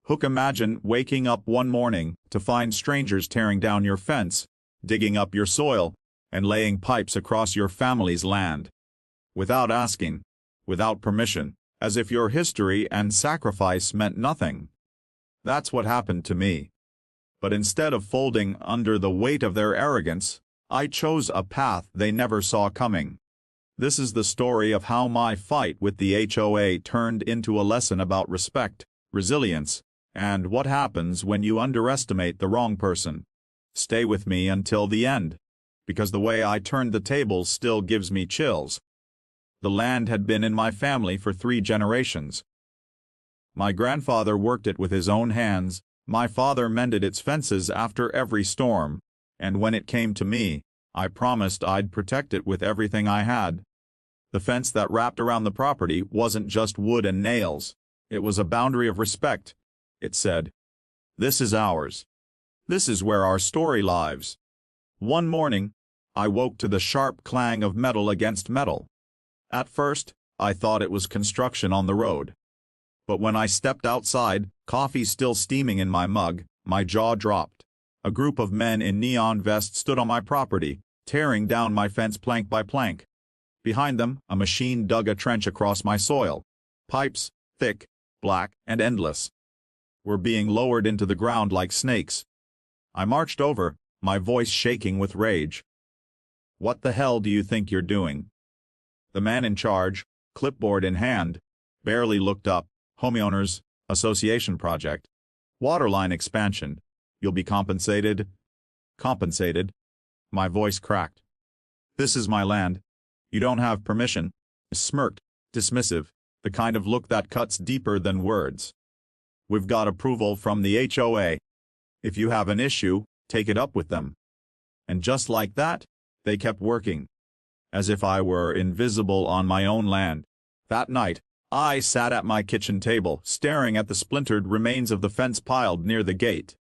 Hook, imagine waking up one morning to find strangers tearing down your fence, digging up your soil, and laying pipes across your family's land. Without asking, without permission, as if your history and sacrifice meant nothing. That's what happened to me. But instead of folding under the weight of their arrogance, I chose a path they never saw coming. This is the story of how my fight with the HOA turned into a lesson about respect, resilience, and what happens when you underestimate the wrong person. Stay with me until the end, because the way I turned the tables still gives me chills. The land had been in my family for 3 generations. My grandfather worked it with his own hands, my father mended its fences after every storm, and when it came to me, I promised I'd protect it with everything I had. The fence that wrapped around the property wasn't just wood and nails, it was a boundary of respect. It said, "This is ours. This is where our story lives." One morning, I woke to the sharp clang of metal against metal. At first, I thought it was construction on the road. But when I stepped outside, coffee still steaming in my mug, my jaw dropped. A group of men in neon vests stood on my property, tearing down my fence plank by plank. Behind them, a machine dug a trench across my soil. Pipes, thick, black, and endless, were being lowered into the ground like snakes. I marched over, my voice shaking with rage. "What the hell do you think you're doing?" The man in charge, clipboard in hand, barely looked up. "Homeowners Association project. Waterline expansion. You'll be compensated." "Compensated?" My voice cracked. "This is my land. You don't have permission." Smirked, dismissive, the kind of look that cuts deeper than words. "We've got approval from the HOA. If you have an issue, take it up with them." And just like that, they kept working, as if I were invisible on my own land. That night, I sat at my kitchen table, staring at the splintered remains of the fence piled near the gate.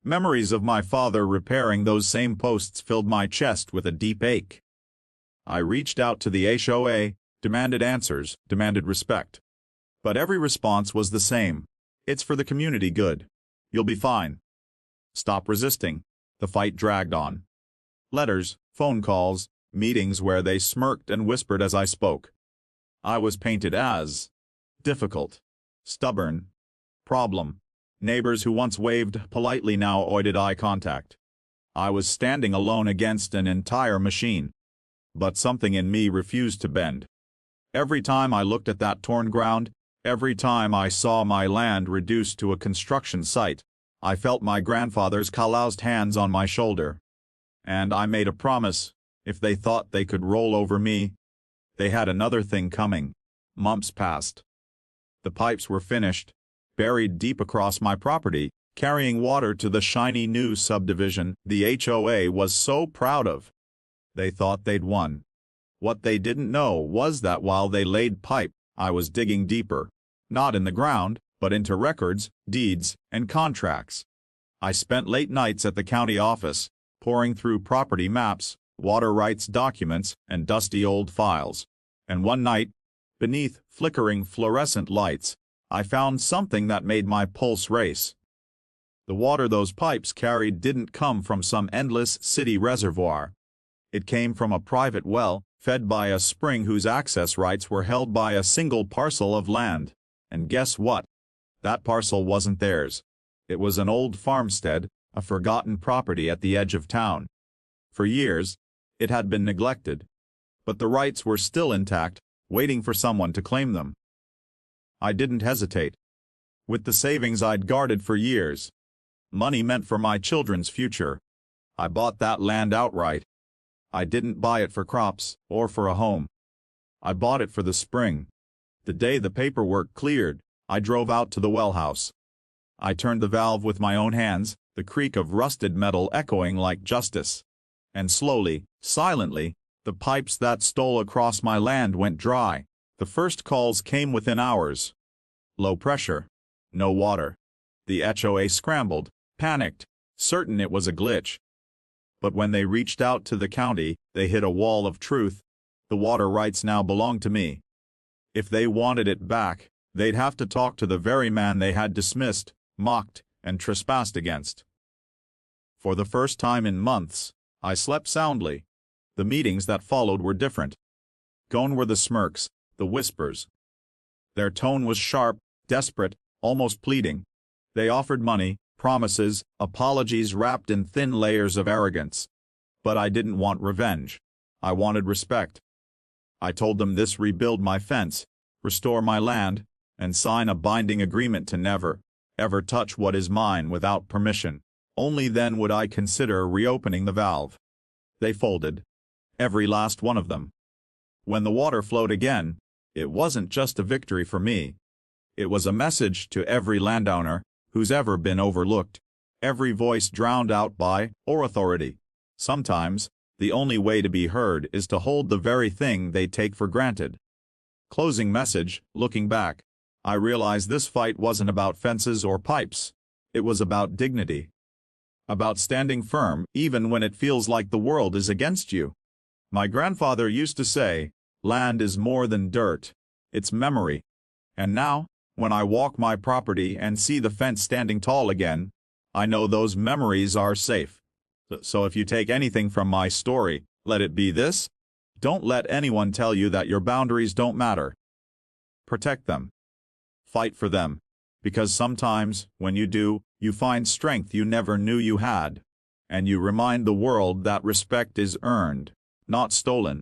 Memories of my father repairing those same posts filled my chest with a deep ache. I reached out to the HOA, demanded answers, demanded respect. But every response was the same. "It's for the community good. You'll be fine." Stop resisting. The fight dragged on. Letters, phone calls, meetings where they smirked and whispered as I spoke. I was painted as difficult, stubborn, problem. Neighbors who once waved politely now avoided eye contact. I was standing alone against an entire machine. But something in me refused to bend. Every time I looked at that torn ground, every time I saw my land reduced to a construction site, I felt my grandfather's calloused hands on my shoulder. And I made a promise: if they thought they could roll over me, they had another thing coming. Months passed. The pipes were finished, buried deep across my property, carrying water to the shiny new subdivision the HOA was so proud of. They thought they'd won. What they didn't know was that while they laid pipe, I was digging deeper, not in the ground, but into records, deeds, and contracts. I spent late nights at the county office, poring through property maps, water rights documents, and dusty old files. And one night, beneath flickering fluorescent lights, I found something that made my pulse race. The water those pipes carried didn't come from some endless city reservoir. It came from a private well, fed by a spring whose access rights were held by a single parcel of land. And guess what? That parcel wasn't theirs. It was an old farmstead, a forgotten property at the edge of town. For years, it had been neglected. But the rights were still intact, waiting for someone to claim them. I didn't hesitate. With the savings I'd guarded for years, money meant for my children's future, I bought that land outright. I didn't buy it for crops or for a home. I bought it for the spring. The day the paperwork cleared, I drove out to the well house. I turned the valve with my own hands, the creak of rusted metal echoing like justice. And slowly, silently, the pipes that stole across my land went dry. The first calls came within hours. Low pressure. No water. The HOA scrambled, panicked, certain it was a glitch. But when they reached out to the county, they hit a wall of truth. The water rights now belonged to me. If they wanted it back, they'd have to talk to the very man they had dismissed, mocked, and trespassed against. For the first time in months, I slept soundly. The meetings that followed were different. Gone were the smirks, the whispers. Their tone was sharp, desperate, almost pleading. They offered money, promises, apologies wrapped in thin layers of arrogance. But I didn't want revenge. I wanted respect. I told them this: rebuild my fence, restore my land, and sign a binding agreement to never, ever touch what is mine without permission. Only then would I consider reopening the valve. They folded. Every last one of them. When the water flowed again, it wasn't just a victory for me. It was a message to every landowner who's ever been overlooked, every voice drowned out by or authority. Sometimes, the only way to be heard is to hold the very thing they take for granted. Closing message: looking back, I realized this fight wasn't about fences or pipes. It was about dignity. About standing firm even when it feels like the world is against you. My grandfather used to say, land is more than dirt, it's memory. And now, when I walk my property and see the fence standing tall again, I know those memories are safe. So if you take anything from my story, let it be this: don't let anyone tell you that your boundaries don't matter. Protect them. Fight for them. Because sometimes, when you do, you find strength you never knew you had. And you remind the world that respect is earned, not stolen.